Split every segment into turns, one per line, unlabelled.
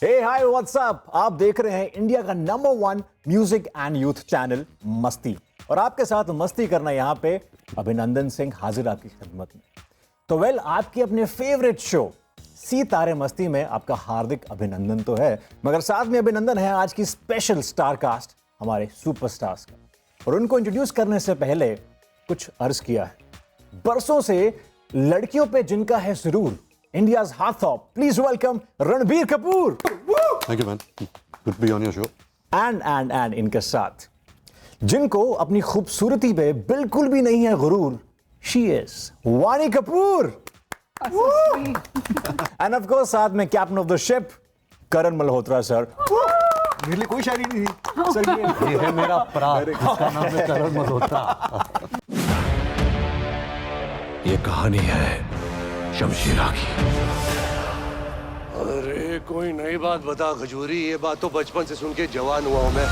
हे hi what's up, आप देख रहे हैं इंडिया का number 1 music and youth channel मस्ती, और आपके साथ मस्ती करना यहां पे अभिनंदन सिंह हाजिर आपकी खिदमत में। तो वेल, आपकी अपने फेवरेट शो सी तारे मस्ती में आपका हार्दिक अभिनंदन तो है, मगर साथ में अभिनंदन है आज की स्पेशल स्टार कास्ट हमारे सुपरस्टार्स का। और उनको इंट्रोड्यूस करने से पहले कुछ अर्ज किया है। बरसों से लड़कियों पे जिनका है सुरूर, India's heartthrob, please welcome Ranbir Kapoor.
Thank you, man. Good to be on your show.
And इनके साथ जिनको अपनी खूबसूरती पे बिल्कुल भी नहीं है गुरूर, she is वानी कपूर। And of course साथ में captain of the ship Karan Malhotra sir.
मेरे लिए कोई शायरी नहीं थी सर,
ये है मेरा अपराध, इसका नाम है करण मल्होत्रा।
ये कहानी है शमशीरा की।
अरे कोई नई बात बता खजूरी, ये बात तो बचपन से सुन के जवान हुआ हूं मैं।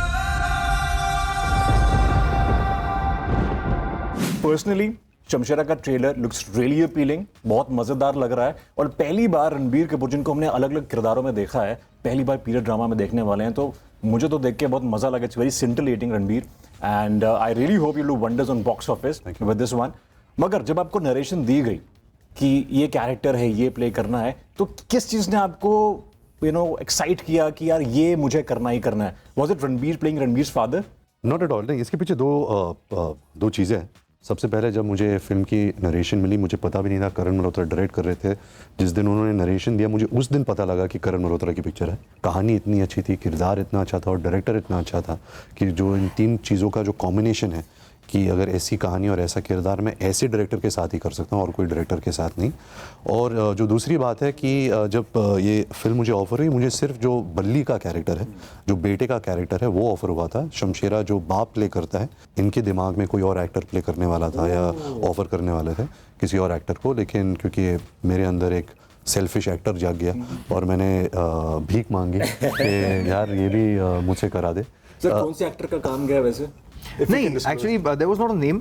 पर्सनली शमशीरा का ट्रेलर लुक्स रियली अपीलिंग, बहुत मजेदार लग रहा है। और पहली बार रणबीर कपूर, जिनको हमने अलग अलग किरदारों में देखा है, पहली बार पीरियड ड्रामा में देखने वाले हैं, तो मुझे तो देख के बहुत मजा लगा। It's very scintillating Ranbir, and I really hope you do wonders on box office with this one. मगर जब आपको नरेशन दी गई कि ये कैरेक्टर है, ये प्ले करना है, तो किस चीज ने आपको एक्साइट किया कि यार ये मुझे करना ही करना है? Was it Ranbir playing Ranbir's father?
Not at all. नहीं, इसके पीछे दो चीज़ें हैं। सबसे पहले जब मुझे फिल्म की नरेशन मिली, मुझे पता भी नहीं था करण मल्होत्रा डायरेक्ट कर रहे थे। जिस दिन उन्होंने नरेशन दिया, मुझे उस दिन पता लगा कि करण मल्होत्रा की पिक्चर है। कहानी इतनी अच्छी थी, किरदार इतना अच्छा था और डायरेक्टर इतना अच्छा था कि जो इन तीन चीज़ों का जो कॉम्बिनेशन है कि अगर ऐसी कहानी और ऐसा किरदार मैं ऐसे डायरेक्टर के साथ ही कर सकता हूँ और कोई डायरेक्टर के साथ नहीं। और जो दूसरी बात है कि जब ये फिल्म मुझे ऑफ़र हुई, मुझे सिर्फ जो बल्ली का कैरेक्टर है, जो बेटे का कैरेक्टर है, वो ऑफ़र हुआ था। शमशेरा जो बाप प्ले करता है, इनके दिमाग में कोई और एक्टर प्ले करने वाला था या ऑफ़र करने वाले थे किसी और एक्टर को, लेकिन क्योंकि मेरे अंदर एक सेल्फिश एक्टर जाग गया और मैंने भीख मांगी कि यार ये भी मुझसे करा दे।
सर कौन से एक्टर का काम गया वैसे?
नहीं, actually there was not a name,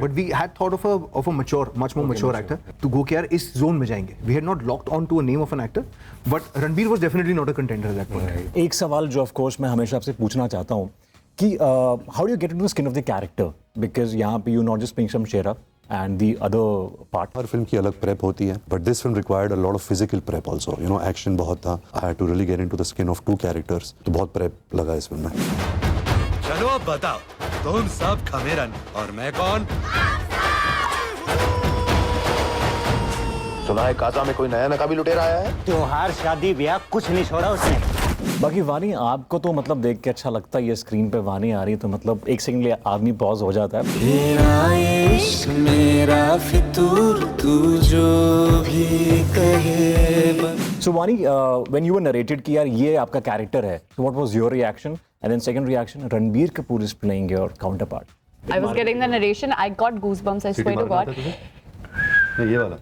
but we had thought of a mature, much more mature actor to go कि यार इस zone में जाएंगे। We had not locked on to a name of an actor, but Ranbir was definitely not a contender at that point.
एक सवाल जो of course मैं हमेशा आपसे पूछना चाहता हूँ कि how do you get into the skin of the character, because यहाँ पे you not just playing Shamshera and the other part.
हर फिल्म की अलग प्रेप होती है, but this film required a lot of physical prep also. You know, action बहुत था। I had to really get into the skin of two characters, तो बहुत prep लगा इस फिल्म में।
चलो अब बताओ, तुम सब खमेरन और मैं कौन?
सुना है काजा में कोई नया नकाबी लुटेरा आया है।
त्योहार शादी ब्याह कुछ नहीं छोड़ा उसने।
बाकी वानी, आपको तो मतलब देख के अच्छा लगता है, ये स्क्रीन पे वानी आ रही है तो मतलब एक सेकंड लिए आदमी पॉज हो जाता है।
तेरा इश्क मेरा फितूर, तू जो भी कहे।
सो वानी, व्हेन यू वर नरेटेड कि यार ये आपका कैरेक्टर है, so what was your reaction? And then second reaction, Ranbir Kapoor is playing your counterpart.
I was getting the narration. I got goosebumps. I swear to God.
ये वाला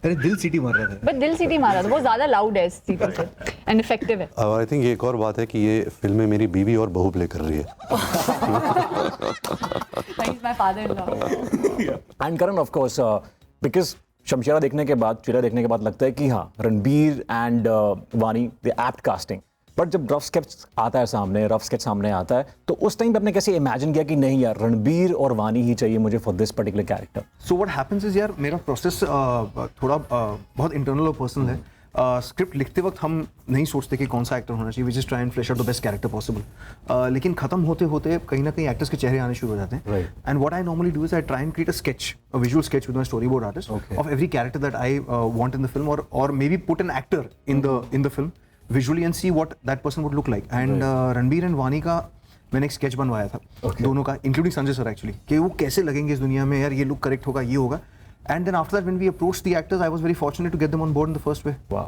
अरे दिल सीटी मार रहा था।
But दिल सीटी मारा था, वो ज़्यादा loud है इस सीटी से and effective है।
आई थिंक एक और बात है कि ये फिल्म में मेरी बीवी और बहू प्ले कर रही है।
He's my father-in-law.
And Karan of course, because Shamshera देखने के बाद, चेहरा देखने के बाद लगता है कि हाँ, रणबीर एंड वानी द एप्ट कास्टिंग। बट जब रफ स्केच आता है सामने, रफ स्केच सामने आता है, तो उस टाइम पे आपने कैसे इमेजिन किया कि नहीं यार, रणबीर और वानी ही चाहिए मुझे for this particular character?
So what happens is यार, मेरा प्रोसेस थोड़ा बहुत इंटरनल और पर्सनल है। स्क्रिप्ट लिखते वक्त हम नहीं सोचते कि कौन सा एक्टर होना चाहिए, we just try and flash out the best character possible. लेकिन खत्म होते होते कहीं ना कहीं एक्टर्स के चेहरे आने शुरू हो जाते हैं। And what I normally do is I try and create a sketch, a visual sketch with my story board artist of every character that I want in the film, और maybe put an actor in the film visually and see what that person would look like. And Ranbir and वानी का मैंने एक sketch बनवाया था, दोनों का, including Sanjay sir actually, कि वो कैसे लगेंगे इस दुनिया में, यार ये लुक करेक्ट होगा, ये होगा। And then after that, when we approached the actors, I was very fortunate to get them on board in the first way.
Wow.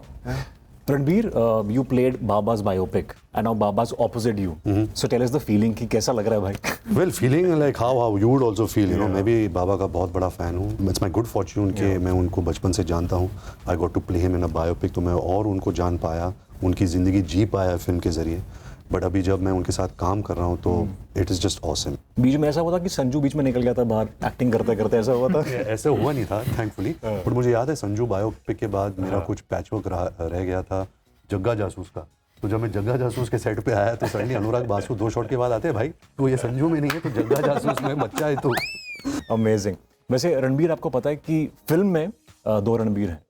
Ranbir, you played Baba's biopic, and now Baba's opposite you. So tell us the feeling कि कैसा लग रहा है भाई?
Well, feeling like how you would also feel, you know. मैं भी बाबा का बहुत बड़ा फैन हूँ। It's my good fortune कि मैं उनको बचपन से जानता हूँ। I got to play him in a biopic, तो मैं और उनको जान पाया, उनकी ज़िंदगी जी पाया फिल्म के ज़रिए। बट अभी जब मैं उनके साथ काम कर रहा हूँ तो इट इज़ जस्ट ऑसम।
बीच में ऐसा हुआ था कि संजू बीच में निकल गया था बाहर एक्टिंग करते करते, ऐसा हुआ था?
ऐसे हुआ नहीं था थैंकफुली, बट मुझे याद है संजू बायोपिक के बाद मेरा कुछ पैचवर्क रह गया था जग्गा जासूस का, तो जब मैं जग्गा जासूस के सेट पे आया तो सडनली अनुराग बासु 2 शॉट के बाद आते हैं भाई तो ये संजू में नहीं है तो जग्गा जासूस में बच्चा है तो
अमेजिंग। वैसे रणबीर, आपको पता है कि फिल्म में 2 रणबीर हैं,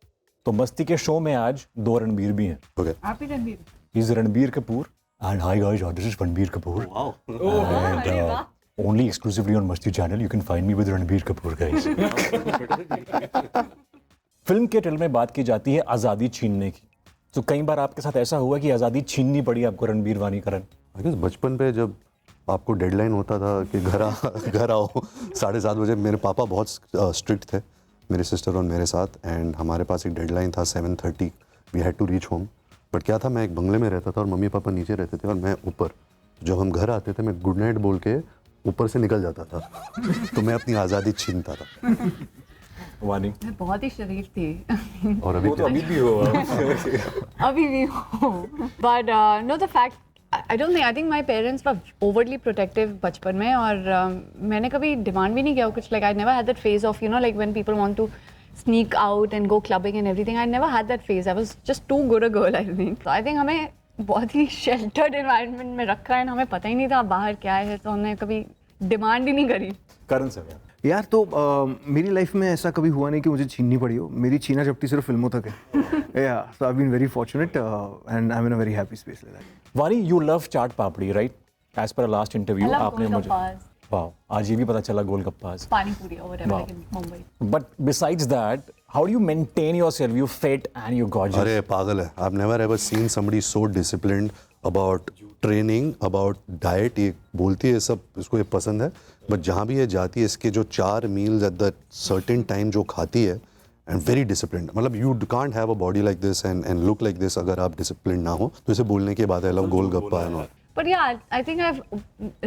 तो मस्ती के शो में आज 2 रणबीर भी हैं।
ओके
आप ही Ranbir.
He's Ranbir Kapoor and hi guys, this is Ranbir Kapoor.
Oh,
And
अरे वाह।
only exclusively on Masti channel you can find me with Ranbir Kapoor guys. Film के ट्रेलर में बात की जाती है आज़ादी छीनने की, तो कई बार आपके साथ ऐसा हुआ कि आज़ादी छीननी पड़ी आपको रणबीर वानीकरण?
आई गेस बचपन पे जब आपको डेडलाइन होता था कि घर आओ 7:30 बजे, मेरे पापा बहुत स्ट्रिक्ट थे मेरे सिस्टर और मेरे साथ, एंड हमारे पास एक डेडलाइन था 7:30, we had to reach home. But क्या था, मैं एक बंगले में रहता था और मम्मी पापा नीचे रहते थे और मैं ऊपर। जब हम घर आते थे मैं गुड नाइट बोल के ऊपर से निकल जाता था तो मैं अपनी आज़ादी छीनता था।
वानी
मैं बहुत ही शरीफ थी।
और अभी
तो अभी भी हो
अभी भी हो। But no, the fact I don't think, I think my parents were overly protective बचपन में, और मैंने कभी डिमांड भी नहीं किया कुछ। Like I never had that phase of, you know, like when people want to sneak out and go clubbing and everything. I never had that phase. I was just too good a girl, I think. So I think हमें बहुत ही sheltered environment में रखा है, हमें पता ही नहीं था बाहर क्या है, तो हमने कभी डिमांड ही नहीं करी।
करण सर
यार तो मेरी लाइफ में ऐसा कभी हुआ नहीं कि मुझे छीननी पड़ी हो। मेरी छीना झपटी सिर्फ फिल्मों तक है। Yeah so I been very fortunate and I am in a very happy space like that.
Vaani, you love chaat papdi right? As per last interview
I love
आपने मुझे
गोलगप्पास,
वाह, आज ये भी पता चला गोलगप्पास।
पानी पूरी or whatever,
Wow.
like in Mumbai.
But besides that, how do you maintain yourself? You fit and you gorgeous.
अरे पागल है, I've never ever seen somebody so disciplined about training, about diet। ये बोलती है सब, इसको ये पसंद है, बट जहाँ भी ये जाती है इसके जो 4 meals at the certain time जो खाती है, and very disciplined। मतलब you can't have a body like this and look like this अगर आप disciplined ना हो। तो इसे बोलने के बाद I love golgappa and all।
But yeah, I think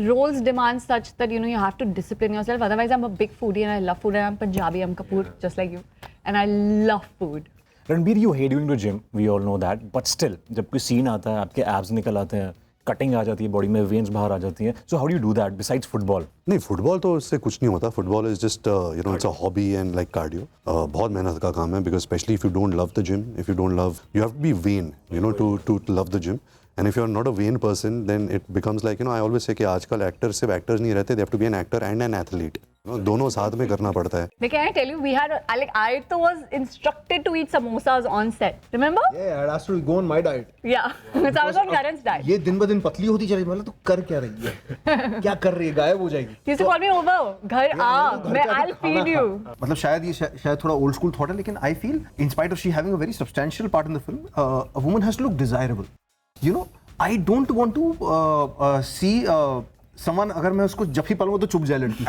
roles demand such that, you know, you have to discipline yourself. Otherwise, I'm a big foodie and I love food, and I'm Punjabi, I'm Kapoor, just like you. And I love food.
Ranbir, you hate going to gym, we all know that, but still जब कोई scene आता है आपके abs निकल आते हैं, cutting आ जाती है बॉडी में, वेन्स बाहर आ जाती हैं, so how do you do that besides football?
नहीं, फुटबॉल तो इससे कुछ नहीं होता। Football is just you know it's a hobby and like cardio. बहुत मेहनत का काम है, because specially if you don't love the gym, if you don't love, you have to be vain, you know, to love the gym. And if you are not a vain person then it becomes like, you know, I always say कि आजकल actor सिर्फ actors नहीं रहते, they have to be an actor and an athlete. दोनों साथ में करना पड़ता है।
Like, can I tell you, we had, I too was instructed to eat samosas on set. Remember?
Yeah, I asked her to go on my diet.
Yeah. So I was on Karan's diet.
ये दिन ब दिन पतली होती चली, मतलब तू कर क्या रही है? क्या कर रही है? गायब हो जाएगी।
He used to call me over. घर आ, मैं I'll feed you.
मतलब शायद ये शायद थोड़ा ओल्ड स्कूल थॉट है, लेकिन I feel in spite of she having a very substantial part in the film, a woman has to look desirable. You know, I don't want to see someone, अगर मैं उसको जब ही पालूंगा तो चुप जाए लड़की।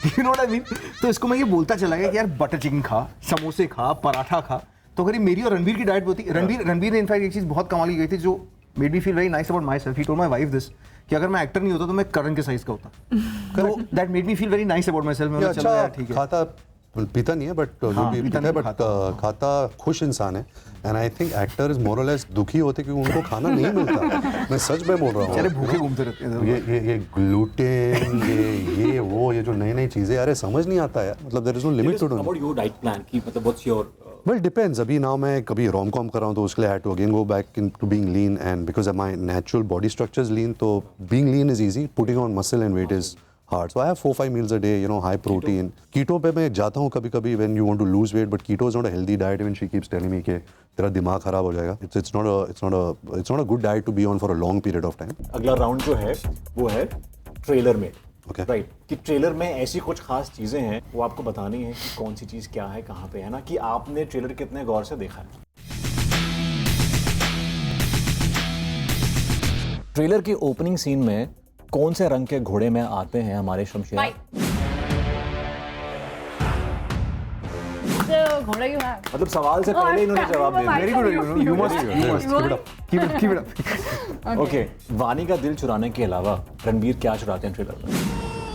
You know what I mean? तो इसको मैं ये बोलता चला गया कि यार बटर चिकन खा, समोसे खा, पराठा खा। तो अगर ये मेरी और रणबीर की डाइट होती, रणबीर ने इनफैक्ट एक चीज़ बहुत कमाल की गई थी जो made me feel very nice about my self. He told my wife this कि अगर मैं एक्टर नहीं होता तो मैं करण के साइज का होता। तो that made me feel very nice about my self. मैं चलो यार ठीक है।
खाता पीता नहीं है, बट जो भी पीता है, बट खाता खुश इंसान है। And I think actor is more और लेस दुखी होते क्योंकि उनको खाना नहीं मिलता। मैं सच में बोल रहा हूँ,
अरे भूखे घूमते रहते हैं।
ये ग्लूटेन, ये वो, ये जो नई नई चीजें, अरे समझ नहीं आता है। मतलब there is no limit to do.
About your diet plan, कि मतलब what's your
वेल डिपेंड्स। अभी नाउ मैं कभी रोम कॉम कर रहा हूँ तो उसके लिए I had to again go back into being lean, and because my natural body structure is lean, तो being lean is easy, putting on muscle and weight is hard. So I have 4-5 meals a day, you know, high protein. Keto पे मैं जाता हूँ कभी-कभी when you want to lose weight, but keto is not a healthy diet. Even she keeps telling me कि तेरा दिमाग खराब हो जाएगा. It's not a good diet to be on for a long period of time.
अगला round जो है वो है ट्रेलर में।
Okay.
राइट, कि ट्रेलर में ऐसी कुछ खास चीजें हैं वो आपको बतानी है कि कौन सी चीज क्या है, कहाँ पे है ना, कि आपने ट्रेलर कितने गौर से देखा है। ट्रेलर की ओपनिंग सीन में कौन से रंग के घोड़े में आते हैं हमारे शमशेर?
घोड़ा क्यों है?
मतलब सवाल से पहले इन्होंने जवाब दे दिया।
Very good, you must keep it up.
Okay, वानी का दिल चुराने के अलावा रणबीर क्या चुराते हैं ट्रेलर में?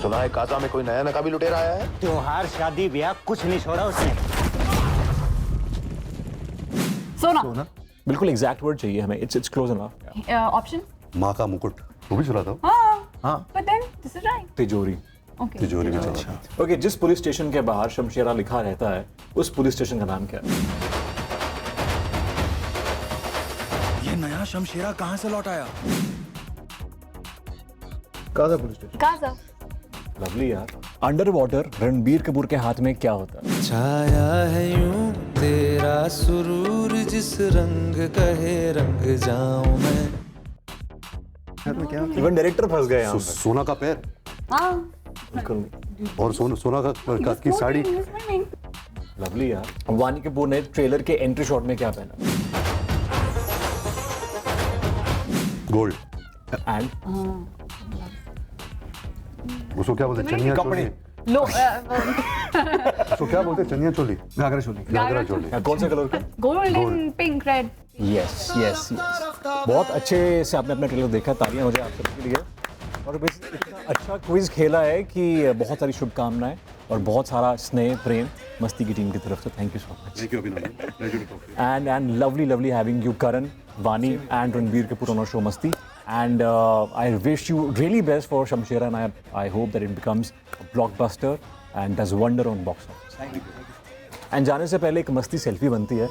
सुना है काजा में कोई नया नकाबी लुटेरा आया है?
त्योहार शादी ब्याह कुछ नहीं छोड़ा उसने।
सोना।
बिल्कुल एग्जैक्ट वर्ड चाहिए हमें। It's close enough.
ऑप्शन?
माँ का मुकुट वो भी चुराता हूँ।
हाँ। But then this is right.
तिजोरी।
Okay.
तिजोरी भी चुराता।
ओके, जिस पुलिस स्टेशन के बाहर शमशेरा लिखा रहता है उस पुलिस स्टेशन का नाम क्या है?
ये नया यहाँ शमशेरा कहाँ से लौट आया?
Kaza police station.
Kaza.
Lovely यार। अंडर वाटर रणबीर कपूर के हाथ में क्या होता है?
छाया है यूं तेरा सुरूर, जिस रंग कहे रंग जाऊं मैं।
इवन डायरेक्टर फंस गए यहाँ
सोना का पैर
हाँ।
बिल्कुल।
और सोना का की साड़ी।
लवली यार। वानी कपूर ने ट्रेलर के एंट्री शॉट में क्या पहना?
गोल्ड।
एंड
उसको क्या बोलते हैं? चनिया चोली।
लो
उसको क्या बोलते हैं? चनिया चोली,
घाघरा चोली।
घाघरा चोली।
कौन से कलर का?
Golden pink red.
Yes yes yes. बहुत अच्छे से आपने अपना ट्रेलर देखा, तालियां हो जाए आप सबके लिए। और बस इतना अच्छा क्विज खेला है कि बहुत सारी शुभकामनाएं और बहुत सारा स्नेह प्रेम मस्ती की टीम की तरफ से। Thank you so much.
Thank you अभिनंदन।
And lovely having you, Karan, Vani, and Ranbir Kapoor on our show Masti. And I wish you really best for Shamshera, and I hope that it becomes a blockbuster and does wonder on box office. And जाने से पहले एक मस्ती selfie बनती है।